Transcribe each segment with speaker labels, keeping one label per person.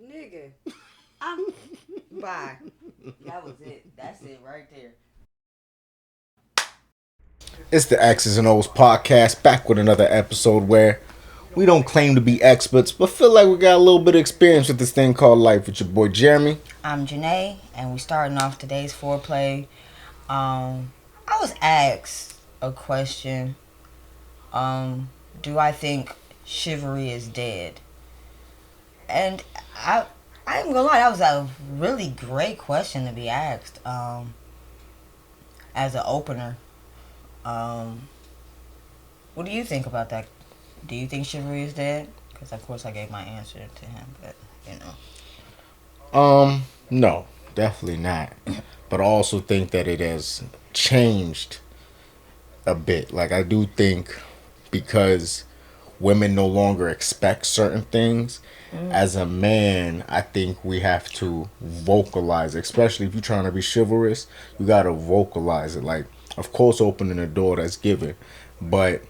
Speaker 1: Nigga, I'm. Bye. That was it. That's it right there.
Speaker 2: It's the Exes and O's podcast, back with another episode where we don't claim to be experts, but feel like we got a little bit of experience with this thing called life. With your boy Jeremy.
Speaker 1: I'm Janae, and we starting off today's foreplay. I was asked a question. Um, do I think chivalry is dead? And I ain't gonna lie, that was a really great question to be asked. As an opener. Um, what do you think about that? Do you think chivalry is dead? Because of course I gave my answer to him, but you know.
Speaker 2: No, definitely not. But I also think that it has changed a bit. Like, I do think because women no longer expect certain things, as a man, I think we have to vocalize, especially if you're trying to be chivalrous, you got to vocalize it. Like, of course, opening the door, that's given. But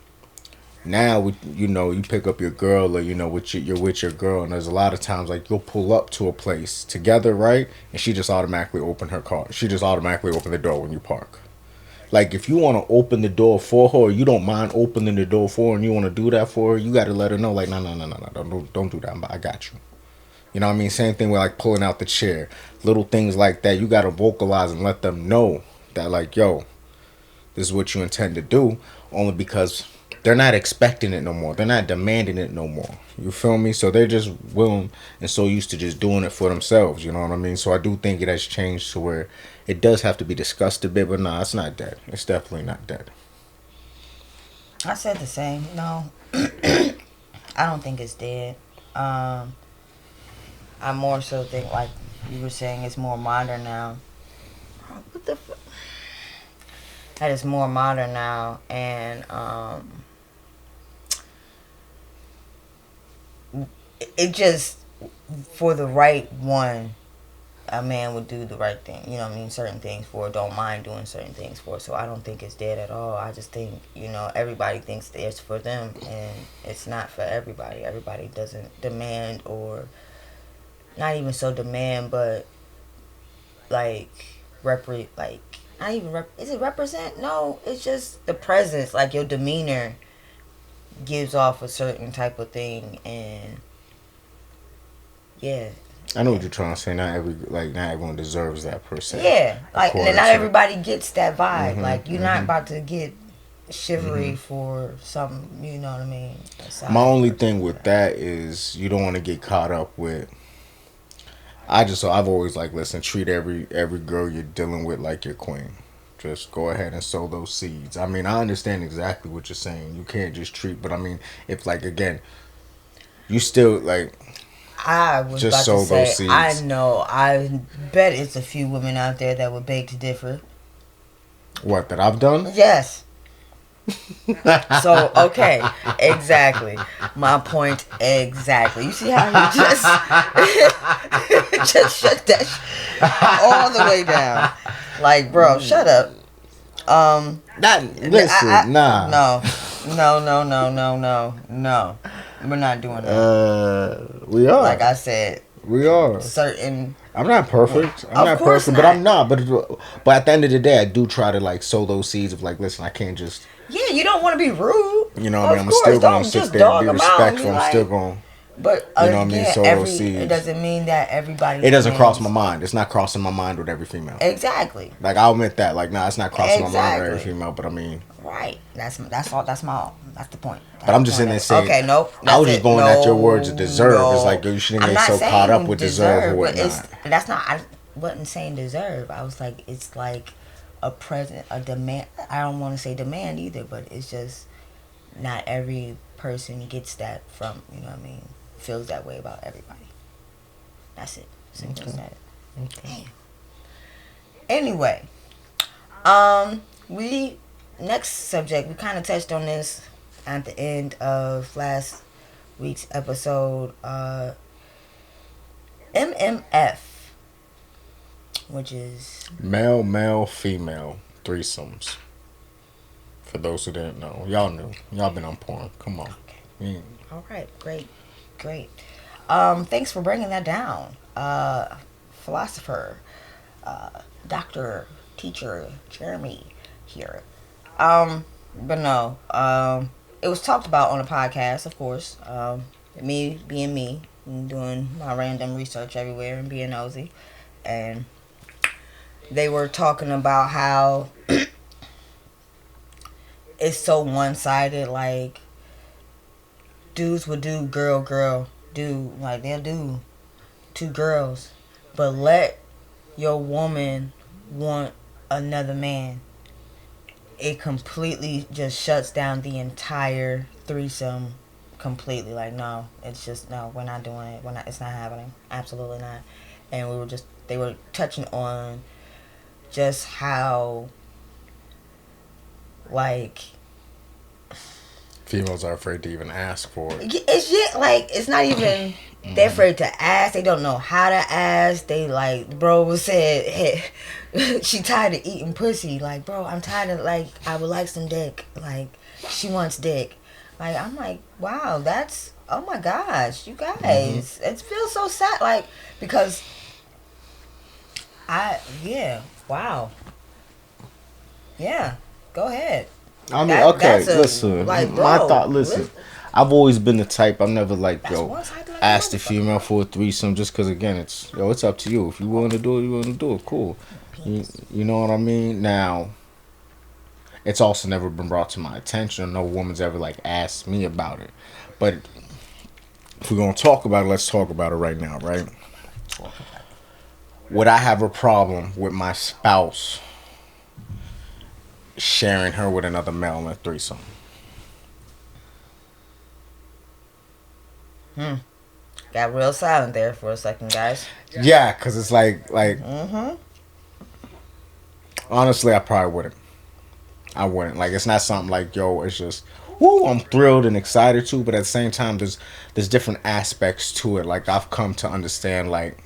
Speaker 2: now, you pick up your girl, or you're with your girl, and there's a lot of times like you'll pull up to a place together, right? And she just automatically open her car. She just automatically open the door when you park. Like, if you want to open the door for her, or you don't mind opening the door for her, and you want to do that for her, you got to let her know, like, no, no, no, no, no, don't do that. I got you. You know what I mean? Same thing with like pulling out the chair, little things like that. You got to vocalize and let them know that, like, yo, this is what you intend to do, only because they're not expecting it no more. They're not demanding it no more. You feel me? So they're just willing and so used to just doing it for themselves. You know what I mean? So I do think it has changed to where it does have to be discussed a bit, but nah, it's not dead. It's definitely not dead.
Speaker 1: I said the same. No, I don't think it's dead. I more so think, like you were saying, it's more modern now. What the fuck? That is more modern now, and it just, for the right one, a man would do the right thing. You know what I mean? Certain things for, don't mind doing certain things for. So I don't think it's dead at all. I just think, everybody thinks it's for them, and it's not for everybody. Everybody doesn't demand, or not even so demand, but like like not even is it represent? No, it's just the presence. Like, your demeanor gives off a certain type of thing, and yeah.
Speaker 2: I know what you're trying to say. Not everyone deserves that per se.
Speaker 1: Yeah, like, and not
Speaker 2: To
Speaker 1: everybody gets that vibe. Like, you're not about to get chivalry for some, you know what I mean?
Speaker 2: My only thing with that is you don't want to get caught up with. I've always like, listen, treat every girl you're dealing with like your queen. Just go ahead and sow those seeds. I mean, I understand exactly what you're saying. You can't just treat, but I mean, if, like, again, you still like,
Speaker 1: I was
Speaker 2: just
Speaker 1: about
Speaker 2: sow
Speaker 1: to say,
Speaker 2: those seeds.
Speaker 1: I know, I bet it's a few women out there that would beg to differ.
Speaker 2: What, that I've done?
Speaker 1: Yes. So, okay, exactly. My point exactly. You see how he just shut that all the way down. Like, bro, shut up.
Speaker 2: Nah.
Speaker 1: No. We're not doing that.
Speaker 2: We are.
Speaker 1: Like I said,
Speaker 2: we are.
Speaker 1: Certain.
Speaker 2: I'm not perfect. I'm not perfect, but I'm not. But at the end of the day, I do try to like sow those seeds of like, listen, I can't just.
Speaker 1: Yeah, you don't want to be rude.
Speaker 2: You know what I mean? I'm still going to sit there and be respectful. I'm still going.
Speaker 1: But
Speaker 2: you know what I mean? Sow those seeds.
Speaker 1: It doesn't mean that everybody.
Speaker 2: It doesn't cross my mind. It's not crossing my mind with every female.
Speaker 1: Exactly.
Speaker 2: Like, I'll admit that. Like, nah, it's not crossing my mind with every female. But I mean.
Speaker 1: Right. That's all. That's the point.
Speaker 2: But I'm just in there saying.
Speaker 1: Okay, nope.
Speaker 2: I was just going at your words of deserve. No, it's like you shouldn't get so caught up with deserve or whatnot.
Speaker 1: That's not. I wasn't saying deserve. I was like, it's like a present, a demand. I don't want to say demand either, but it's just not every person gets that from. You know what I mean? Feels that way about everybody. That's it. Simple as that. Okay. Anyway, we next subject. We kind of touched on this at the end of last week's episode. MMF, which is
Speaker 2: male, female threesomes. For those who didn't know, y'all knew. Y'all been on porn. Come on.
Speaker 1: Okay. All right. Great. Thanks for bringing that down. Philosopher, uh, doctor, teacher, Jeremy here. But no, it was talked about on a podcast, of course. Me being me, and doing my random research everywhere and being nosy, and they were talking about how it's so one sided. Like dudes would do girl, girl, do like they'll do two girls, but let your woman want another man, it completely just shuts down the entire threesome completely. Like, no, it's just no, we're not doing it. We're not. It's not happening. Absolutely not. And they were touching on just how like
Speaker 2: Females are afraid to even ask for it.
Speaker 1: it's just like it's not even. They're afraid to ask. They don't know how to ask. They like, bro was said, hey, she tired of eating pussy. Like, bro, I'm tired of like, I would like some dick. Like, she wants dick. Like, I'm like, wow, that's, oh my gosh, you guys, it feels so sad. Like, because yeah, wow, yeah, go ahead.
Speaker 2: I mean, okay,
Speaker 1: That's a,
Speaker 2: listen.
Speaker 1: like,
Speaker 2: My
Speaker 1: bro,
Speaker 2: thought, listen. I've always been the type. I'm never like,
Speaker 1: that's
Speaker 2: yo,
Speaker 1: one side like
Speaker 2: ask the
Speaker 1: a
Speaker 2: female for a threesome just because, again, it's up to you. If you willing to do it, you willing to do it. Cool. You know what I mean? Now, it's also never been brought to my attention. No woman's ever like asked me about it. But if we're gonna talk about it, let's talk about it right now, right? Would I have a problem with my spouse sharing her with another male in a threesome?
Speaker 1: Got real silent there for a second, guys.
Speaker 2: Yeah, cause it's like
Speaker 1: Mm-hmm.
Speaker 2: honestly, I probably wouldn't. I wouldn't. Like, it's not something like, yo, it's just, woo, I'm thrilled and excited to, but at the same time, there's different aspects to it. Like, I've come to understand, like,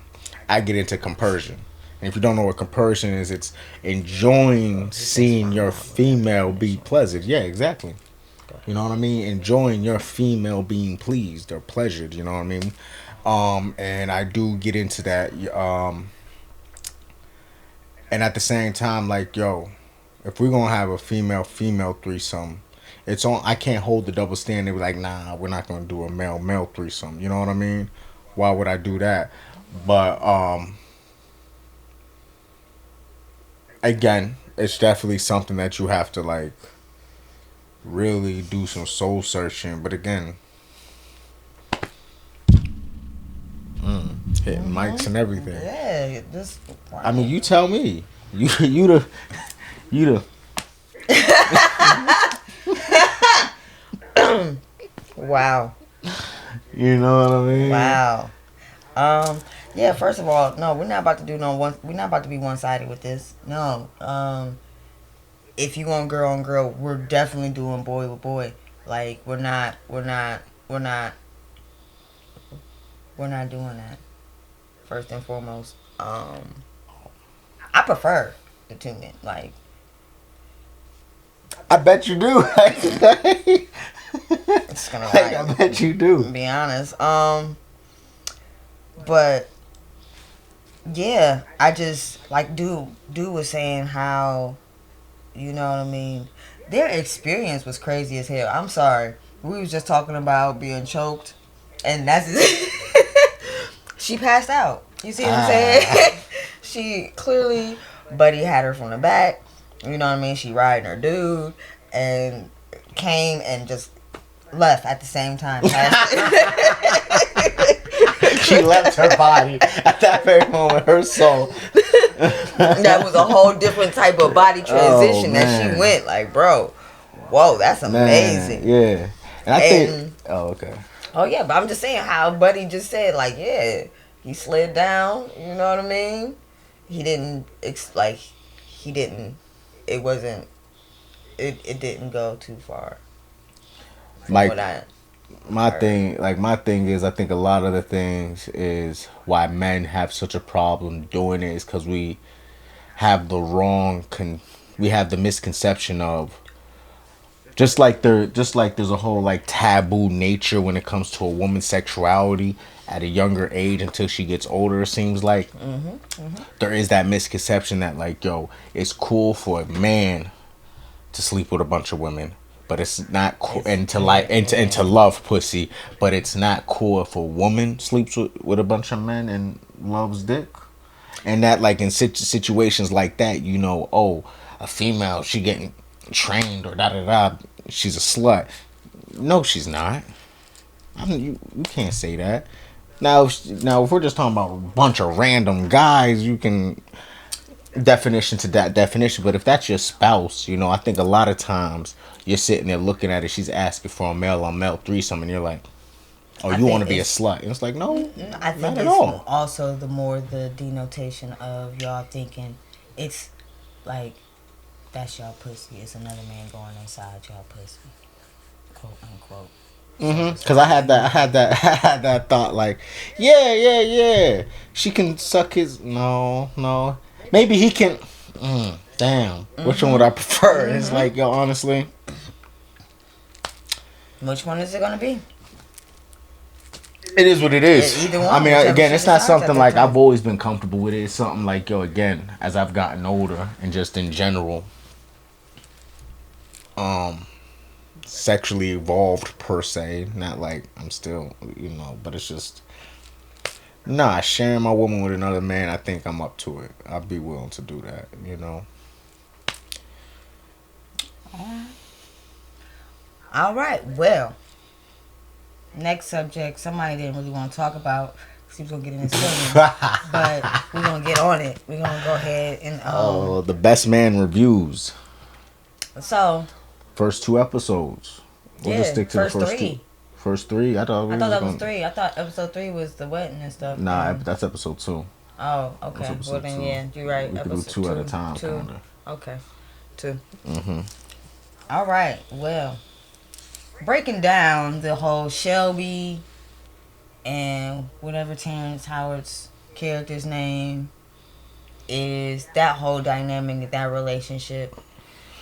Speaker 2: I get into compersion. And if you don't know what compersion is, it's enjoying seeing your female be pleasant. Yeah, exactly. You know what I mean? Enjoying your female being pleased or pleasured, you know what I mean? And I do get into that. And at the same time, like, yo, if we're gonna have a female threesome, it's on. I can't hold the double standard. Be like, nah, we're not gonna do a male threesome. You know what I mean? Why would I do that? But again, it's definitely something that you have to like really do some soul searching. But again, hitting mics and everything.
Speaker 1: Yeah, this. Wow.
Speaker 2: I mean, you tell me. You the
Speaker 1: Wow.
Speaker 2: you know what I mean?
Speaker 1: Wow. Yeah, first of all, no, we're not about to do no one. We're not about to be one sided with this. No. If you want girl on girl, we're definitely doing boy with boy. Like we're not doing that. First and foremost, I prefer the two men. Like,
Speaker 2: I bet you do.
Speaker 1: it's gonna
Speaker 2: Like, I bet you do.
Speaker 1: be honest. But yeah, I just like dude was saying how, you know what I mean. Their experience was crazy as hell. I'm sorry, we was just talking about being choked, and that's she passed out. You see what I'm saying? She clearly, Buddy had her from the back. You know what I mean? She riding her dude and came and just left at the same time.
Speaker 2: She left her body at that very moment. Her soul.
Speaker 1: That was a whole different type of body transition that
Speaker 2: man.
Speaker 1: she went. Like, bro, whoa, that's amazing.
Speaker 2: Man, yeah. And I think. Oh, okay.
Speaker 1: Oh yeah, but I'm just saying how Buddy just said, like, yeah, he slid down. You know what I mean? He didn't he didn't. It wasn't. It didn't go too far.
Speaker 2: Like,
Speaker 1: What I
Speaker 2: my thing is, I think a lot of the things is why men have such a problem doing it is because we have the misconception of Just like there's a whole like taboo nature when it comes to a woman's sexuality at a younger age until she gets older. It seems like there is that misconception that like, yo, it's cool for a man to sleep with a bunch of women, but it's not cool, and to like and to love pussy, but it's not cool if a woman sleeps with a bunch of men and loves dick. And that like in situations like that, you know, oh, a female, she getting trained or da da da, she's a slut. No, she's not. I mean, you can't say that. Now, if we're just talking about a bunch of random guys, you can definition to that definition. But if that's your spouse, you know, I think a lot of times you're sitting there looking at it. She's asking for a male on male threesome, and you're like, "Oh, you want to be a slut?" And it's like, no,
Speaker 1: I think
Speaker 2: not at
Speaker 1: it's
Speaker 2: all.
Speaker 1: also the denotation of y'all thinking it's like that's y'all pussy. It's another man going inside y'all pussy, quote unquote.
Speaker 2: Cause I had that, I had that thought like, yeah. She can suck his. No. Maybe he can. Damn. Which one would I prefer? It's like, yo, honestly.
Speaker 1: Which one is it gonna be?
Speaker 2: It is what it is.
Speaker 1: Either one.
Speaker 2: I mean, again, it's not something like
Speaker 1: time.
Speaker 2: I've always been comfortable with it. It's something like, yo, again, as I've gotten older and just in general, sexually evolved per se. Not like I'm still, you know, but it's just, nah, sharing my woman with another man, I think I'm up to it. I'd be willing to do that, you know.
Speaker 1: All right. Well, next subject. Somebody didn't really want to talk about. He was gonna get in his feelings, but we're gonna get on it. We're gonna go ahead and
Speaker 2: the best man reviews.
Speaker 1: So
Speaker 2: First 2 episodes. We'll just stick to the first
Speaker 1: three.
Speaker 2: two. First 3? I thought
Speaker 1: that was 3. I thought episode 3 was the wedding and stuff.
Speaker 2: Nah, that's episode 2.
Speaker 1: Oh, okay. Well then,
Speaker 2: 2.
Speaker 1: yeah, you're right.
Speaker 2: We could do 2 at a time.
Speaker 1: 2.
Speaker 2: Kinda.
Speaker 1: Okay. 2. All right. Well, breaking down the whole Shelby and whatever Terrence Howard's character's name is, that whole dynamic of that relationship.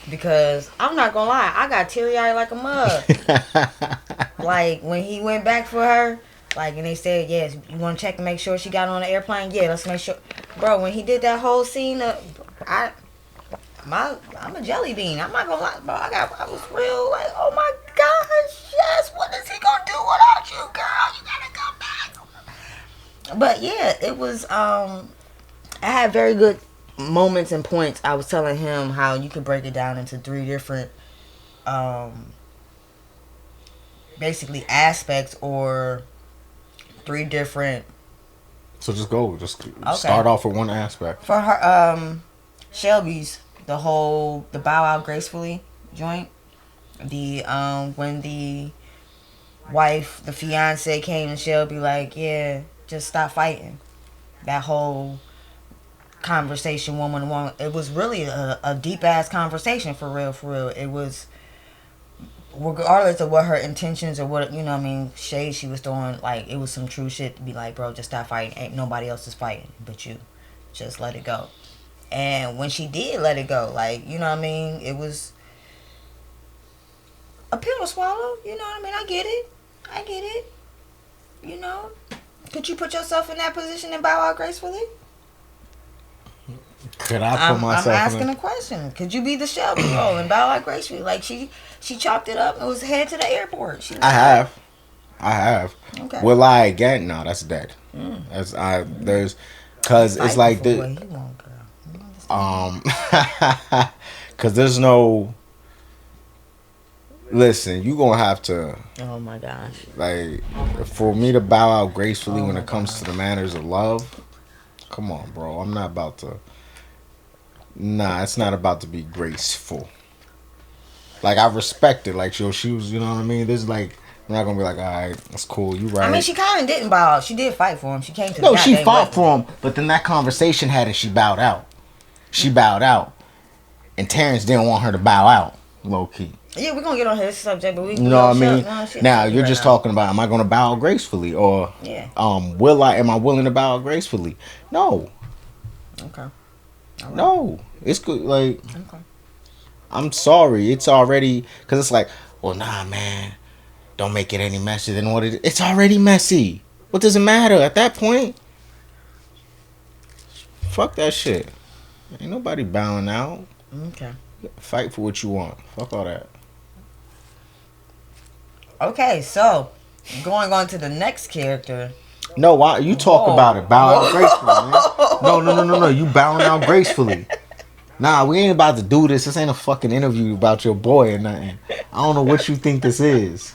Speaker 1: Because I'm not gonna lie, I got teary-eyed like a mug. Like when he went back for her, like, and they said, yes, you want to check to make sure she got on the airplane? Yeah, let's make sure. Bro, when he did that whole scene, I'm a jelly bean. I'm not gonna lie, bro. I was real like, oh my gosh, yes. What is he gonna do without you, girl? You gotta come back. But yeah, it was. I had very good moments and points. I was telling him how you could break it down into 3 different, basically aspects, or 3 different.
Speaker 2: So just go. Just start off with one aspect.
Speaker 1: For her, Shelby's, the bow out gracefully joint. The when the wife, the fiance came and Shelby like, yeah, just stop fighting. That whole conversation, woman to woman. It was really a deep ass conversation for real. It was, regardless of what her intentions or what, you know what I mean, shade she was throwing, like, it was some true shit to be like, bro, just stop fighting. Ain't nobody else is fighting but you. Just let it go. And when she did let it go, like, you know what I mean, it was a pill to swallow. You know what I mean? I get it. You know? Could you put yourself in that position and bow out gracefully?
Speaker 2: Could I put myself?
Speaker 1: I'm asking a question. Could you be the Shelby role and bow out gracefully? Like she chopped it up and was head to the airport.
Speaker 2: I have.
Speaker 1: Okay.
Speaker 2: Will I again? No, that's dead. There's, cause it's like the,
Speaker 1: what he want, girl.
Speaker 2: cause there's no. Listen, you gonna have to.
Speaker 1: Oh my gosh.
Speaker 2: Like, for me to bow out gracefully when it comes to the manners of love, come on, bro. I'm not about to. Nah, it's not about to be graceful. Like, I respect it. Like, she was, you know what I mean? This is like, I'm not gonna be like, all right, that's cool. You right.
Speaker 1: I mean, she kind of didn't bow out. She did fight for him. She came to.
Speaker 2: No, she fought for him, but then that conversation had it. She bowed out. And Terrence didn't want her to bow out, low key.
Speaker 1: Yeah, we're gonna get on his subject, but we.
Speaker 2: You know what I mean? Now you're just talking about, am I gonna bow out gracefully, or am I willing to bow out gracefully? No.
Speaker 1: Okay.
Speaker 2: Right. No, it's good. Like, okay. I'm sorry. It's already because it's like, well, nah, man, don't make it any messier than what it is. It's already messy. What does it matter at that point? Fuck that shit. Ain't nobody bowing out.
Speaker 1: Okay.
Speaker 2: Fight for what you want. Fuck all that.
Speaker 1: Okay, so going on to the next character.
Speaker 2: No, why you talk about it? Bow out gracefully, man. No. You bowing out gracefully. Nah, we ain't about to do this. This ain't a fucking interview about your boy or nothing. I don't know what you think this is.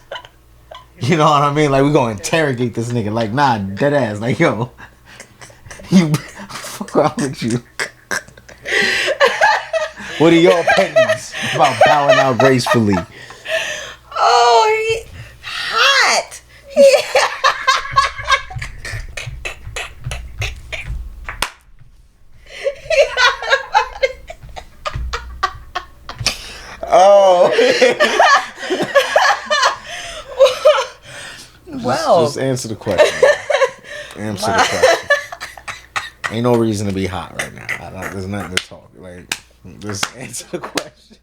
Speaker 2: You know what I mean? Like we gonna interrogate this nigga. Like nah, dead ass. Like yo, you fuck wrong with you? What are your opinions about bowing out gracefully?
Speaker 1: Oh, he hot.
Speaker 2: Oh.
Speaker 1: Well,
Speaker 2: just answer the question. Answer the question. Ain't no reason to be hot right now. There's nothing to talk. Like, just answer the question.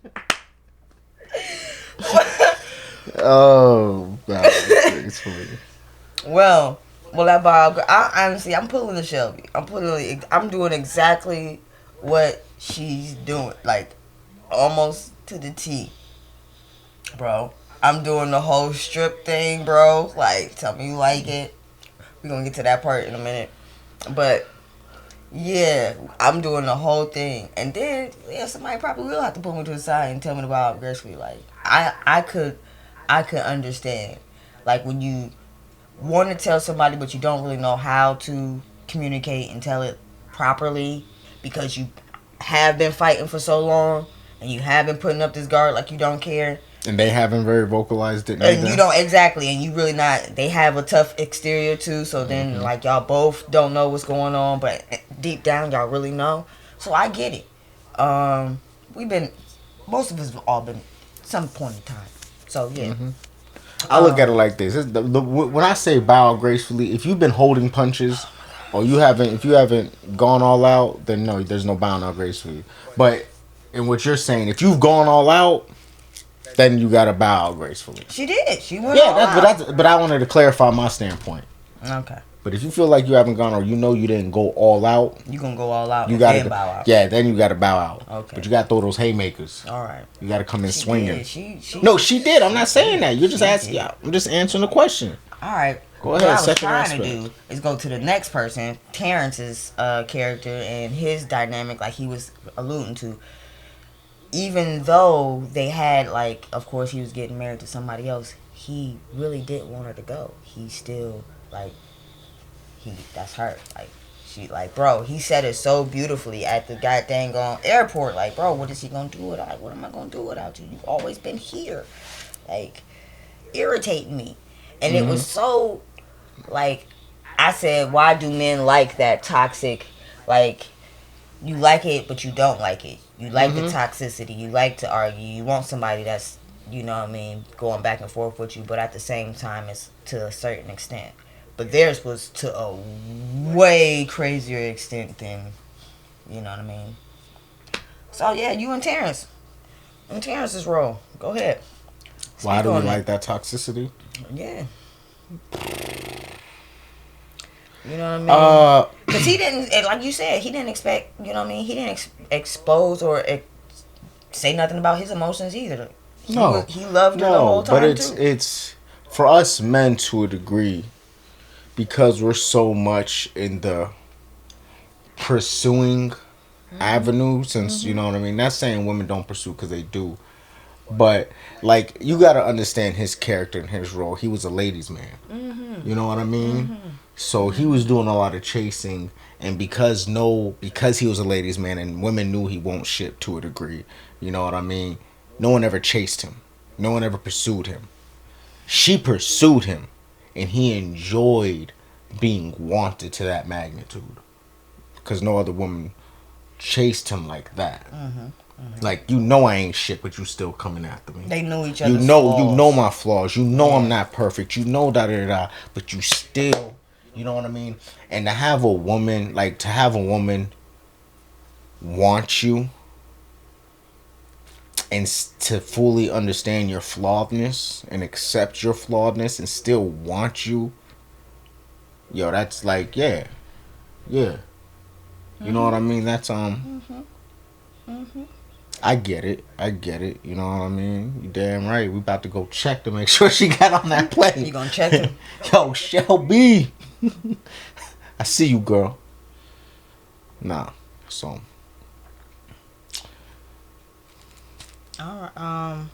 Speaker 2: Oh, God, it's funny.
Speaker 1: well, that biography. Honestly, I'm pulling the Shelby. I'm doing exactly what she's doing, like almost to the T, bro. I'm doing the whole strip thing, bro. Like, tell me you like it. We're gonna get to that part in a minute, but yeah, I'm doing the whole thing, and then somebody probably will have to pull me to the side and tell me about gracefully. Like, I could understand, like when you want to tell somebody but you don't really know how to communicate and tell it properly because you have been fighting for so long and you have been putting up this guard like you don't care.
Speaker 2: And they haven't very vocalized it.
Speaker 1: And you don't exactly, and you really not. They have a tough exterior too, so then like y'all both don't know what's going on, but deep down y'all really know. So I get it. Most of us have all been some point in time. So yeah.
Speaker 2: I look at it like this: when I say bow gracefully, if you've been holding punches, or if you haven't gone all out, then no, there's no bowing out gracefully. But in what you're saying, if you've gone all out, then you gotta bow gracefully.
Speaker 1: She did. She went all out.
Speaker 2: But I wanted to clarify my standpoint.
Speaker 1: Okay.
Speaker 2: But if you feel like you haven't gone or you know you didn't go all out,
Speaker 1: You gonna go all out.
Speaker 2: You gotta
Speaker 1: then bow out.
Speaker 2: Yeah, then you gotta bow out.
Speaker 1: Okay.
Speaker 2: But you gotta throw those haymakers.
Speaker 1: All right.
Speaker 2: You gotta come in swinging.
Speaker 1: She
Speaker 2: No, she did. I'm not saying that. You're just asking. Yeah, I'm just answering the question.
Speaker 1: All right.
Speaker 2: Go ahead.
Speaker 1: What I was
Speaker 2: Second
Speaker 1: trying
Speaker 2: aspect.
Speaker 1: to do is go to the next person, Terrence's character and his dynamic, like he was alluding to. Even though they had, like, of course he was getting married to somebody else, he really didn't want her to go. He still, like, that's her. Like, she, like, bro, he said it so beautifully at the goddamn airport. Like, bro, what is he gonna do without? What am I gonna do without you? You've always been here, like, irritating me. And it was so, like, I said, why do men like that toxic, like, you like it, but you don't like it. You like the toxicity. You like to argue. You want somebody that's, you know what I mean, going back and forth with you, but at the same time, it's to a certain extent. But theirs was to a way crazier extent than, you know what I mean. So, yeah, you and Terrence. And Terrence's role. Go ahead.
Speaker 2: Why do we like that toxicity?
Speaker 1: Yeah. You know what I mean? Because he didn't, like you said, he didn't expect, you know what I mean? He didn't expose or say nothing about his emotions either. He loved her the whole time,
Speaker 2: but it's for us men to a degree, because we're so much in the pursuing avenue, since, you know what I mean? Not saying women don't pursue, because they do. But, like, you got to understand his character and his role. He was a ladies' man. You know what I mean? So he was doing a lot of chasing, and because he was a ladies' man and women knew he won't shit to a degree, you know what I mean? No one ever chased him. No one ever pursued him. She pursued him, and he enjoyed being wanted to that magnitude, because no other woman chased him like that. Like, you know I ain't shit, but you still coming after me.
Speaker 1: They knew each other's
Speaker 2: flaws. You know my flaws. You know I'm not perfect. You know da-da-da-da. But you still, you know what I mean? And to have a woman want you, and to fully understand your flawedness and accept your flawedness and still want you, yo, that's like, yeah, yeah. You know what I mean? That's I get it. I get it. You know what I mean? You damn right. We about to go check to make sure she got on that plane.
Speaker 1: You gonna check him?
Speaker 2: Yo, Shelby. I see you, girl. Nah. So.
Speaker 1: All right.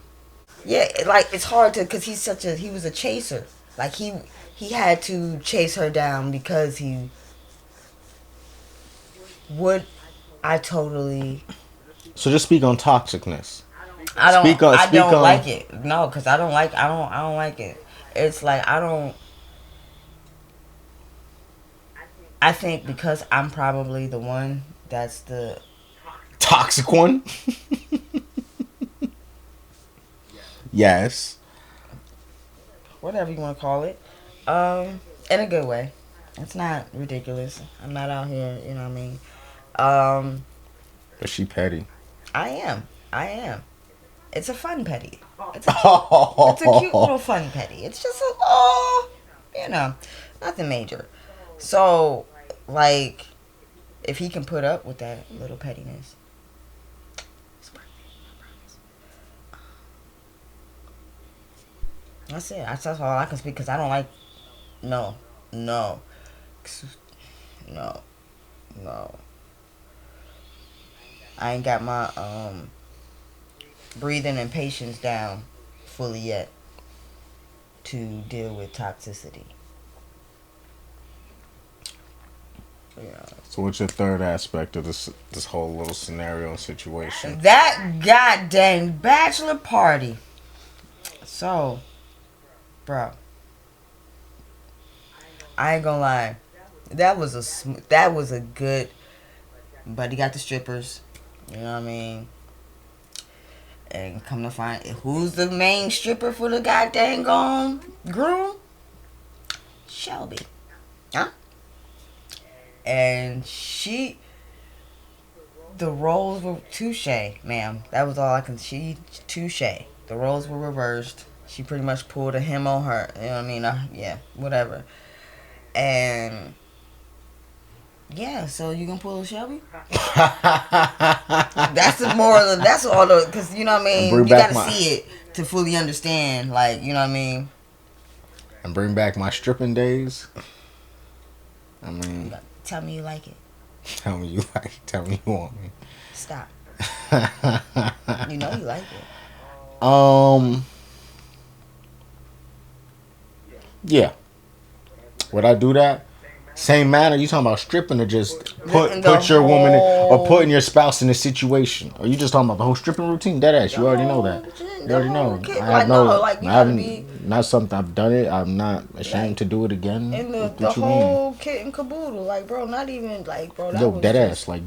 Speaker 1: Yeah, like it's hard to, cause he was a chaser. Like he had to chase her down because he would. I totally.
Speaker 2: So just speak on toxicness.
Speaker 1: I don't.
Speaker 2: Speak on.
Speaker 1: I
Speaker 2: Speak
Speaker 1: don't
Speaker 2: on.
Speaker 1: like it. No, cause I don't like. I don't like it. It's like I don't. I think because I'm probably the one that's the
Speaker 2: Toxic one. Yes.
Speaker 1: whatever you want to call it, in a good way. It's not ridiculous. I'm not out here. You know what I mean?
Speaker 2: But she petty.
Speaker 1: I am. I am. It's a fun petty. It's a cute little fun petty. It's just you know, nothing major. So, like, if he can put up with that little pettiness, it's worth it. I promise. That's it. That's all I can speak because I don't like. No, no, no, no. I ain't got my breathing and patience down fully yet to deal with toxicity. Yeah.
Speaker 2: So what's your third aspect of this whole little scenario and situation?
Speaker 1: That goddamn bachelor party. So, bro, I ain't gonna lie. That was a good. But he got the strippers. You know what I mean? And come to find, who's the main stripper for the goddamn groom? Shelby. Huh? And the roles were touche, ma'am. That was all I can. Touche. The roles were reversed. She pretty much pulled a him on her. You know what I mean? Yeah, whatever. And yeah, so you gonna pull a Shelby? That's the moral. That's all the, because you know what I mean. You gotta see it to fully understand. Like, you know what I mean.
Speaker 2: And bring back my stripping days. I mean,
Speaker 1: tell me you like it.
Speaker 2: Tell me you like it. Tell me you want me.
Speaker 1: Stop. You know you like it.
Speaker 2: Yeah. Would I do that? Same manner. You talking about stripping or just put your woman in, or putting your spouse in a situation? Or you just talking about the whole stripping routine? Dead ass. You already know that. You already know. I have not something I've done it. I'm not ashamed to do it again.
Speaker 1: And the whole kit and caboodle, like, bro, not even like, bro. Yo,
Speaker 2: dead ass. Like,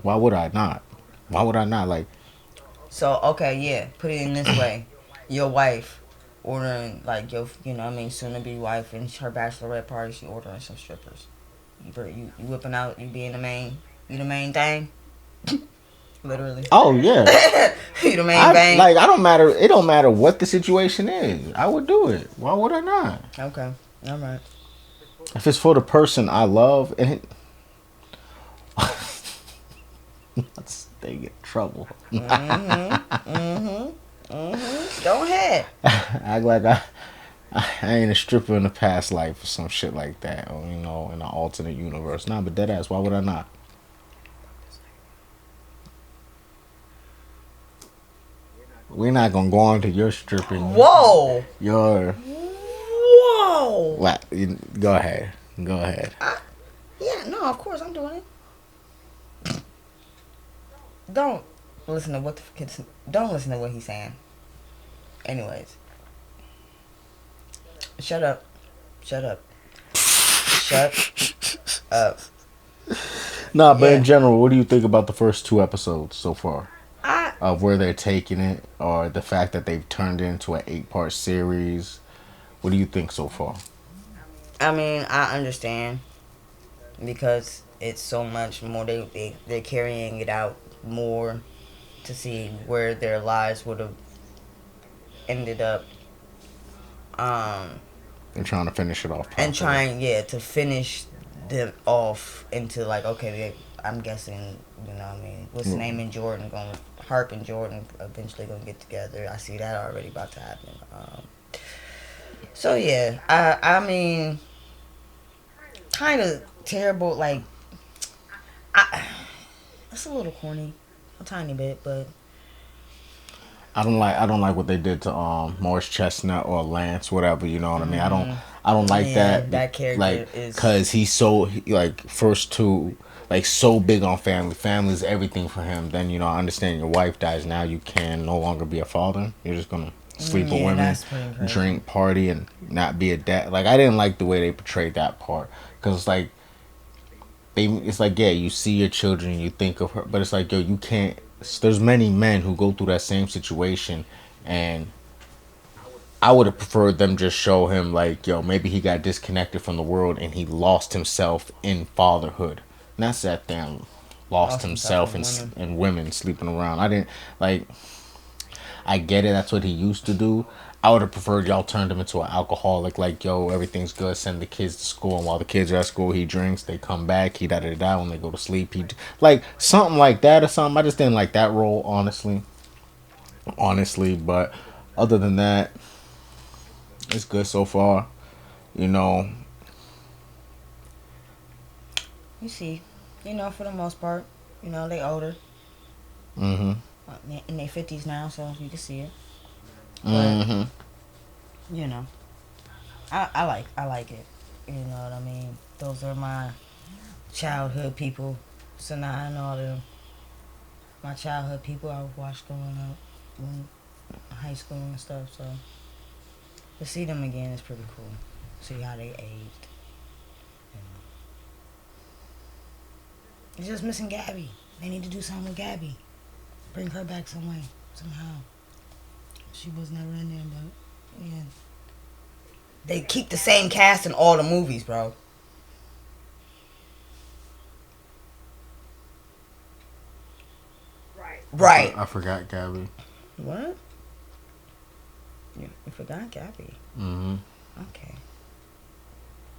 Speaker 2: why would I not? Like.
Speaker 1: So okay, yeah. Put it in this way: your wife ordering, like, you know what I mean, soon to be wife and her bachelorette party, she ordering some strippers. You whipping out, you being the main thing. Literally.
Speaker 2: Oh yeah.
Speaker 1: You the main thing.
Speaker 2: Like, it don't matter what the situation is. I would do it. Why would I not?
Speaker 1: Okay. All right.
Speaker 2: If it's for the person I love, and let's stay in trouble.
Speaker 1: Go ahead.
Speaker 2: Act like I ain't a stripper in the past life or some shit like that, or you know, in an alternate universe. Nah, but dead ass. Why would I not? We're not gonna go on to your stripping.
Speaker 1: Whoa.
Speaker 2: Whoa. What? Go ahead.
Speaker 1: Yeah. No. Of course I'm doing it. Don't listen to what the kids. Don't listen to what he's saying. Anyways. Shut up. Shut up.
Speaker 2: Nah, but in general, what do you think about the first 2 episodes so far? Of where they're taking it, or the fact that they've turned it into an 8-part series. What do you think so far?
Speaker 1: I mean, I understand, because it's so much more. They're carrying it out more to see where their lives would have ended up.
Speaker 2: They're trying to finish it off
Speaker 1: And
Speaker 2: properly.
Speaker 1: trying, to finish them off into like, okay, I'm guessing, I mean, what's the name, and Jordan going, Harp and Jordan eventually gonna get together. I see that already about to happen. So yeah, I mean, kind of terrible. Like, I, it's a little corny, a tiny bit, but
Speaker 2: I don't like what they did to Morris Chestnut or Lance, whatever, you know what I mean? I don't like
Speaker 1: yeah,
Speaker 2: that,
Speaker 1: that character
Speaker 2: like,
Speaker 1: is.
Speaker 2: cuz he's so like first two, like, so big on family. Family is everything for him. Then, I understand your wife dies, now you can no longer be a father. You're just going to sleep with
Speaker 1: Yeah,
Speaker 2: women,
Speaker 1: that's pretty crazy.
Speaker 2: drink, party, and not be a dad. Like, I didn't like the way they portrayed that part, cuz it's like it's like, yeah, you see your children, you think of her, but it's like, yo, you can't. There's many men who go through that same situation, and I would have preferred them just show him, like, yo, maybe he got disconnected from the world and he lost himself in fatherhood. Not that damn lost
Speaker 1: Lost himself
Speaker 2: himself
Speaker 1: in women.
Speaker 2: in women sleeping around. I didn't like. I get it. That's what he used to do. I would have preferred y'all turned him into an alcoholic. Like, yo, everything's good. Send the kids to school, and while the kids are at school, he drinks. They come back. He da da da. When they go to sleep, he like something like that or something. I just didn't like that role, honestly. But other than that, it's good so far. You know,
Speaker 1: You see, for the most part, they older,
Speaker 2: mm-hmm,
Speaker 1: in their 50s now, so you can see it. But
Speaker 2: mm-hmm.
Speaker 1: you know, I like it. You know what I mean? Those are my childhood people. So now I know them. My childhood people I watched growing up, in high school and stuff. So to see them again is pretty cool. See how they aged. You know. It's just missing Gabby. They need to do something with Gabby. Bring her back some way, somehow. She was never in there, but yeah. They keep the same cast in all the movies, bro. Right.
Speaker 2: I forgot Gabby.
Speaker 1: What? You forgot Gabby.
Speaker 2: Mm-hmm.
Speaker 1: Okay.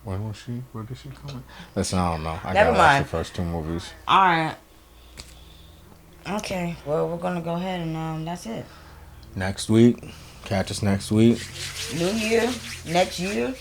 Speaker 2: When was she? Where did she come in? Listen, I don't know. I
Speaker 1: Never
Speaker 2: gotta watch the
Speaker 1: mind.
Speaker 2: first two movies.
Speaker 1: Alright. Okay. Well, we're gonna go ahead and that's it.
Speaker 2: Next week. Catch us next week.
Speaker 1: New year, next year.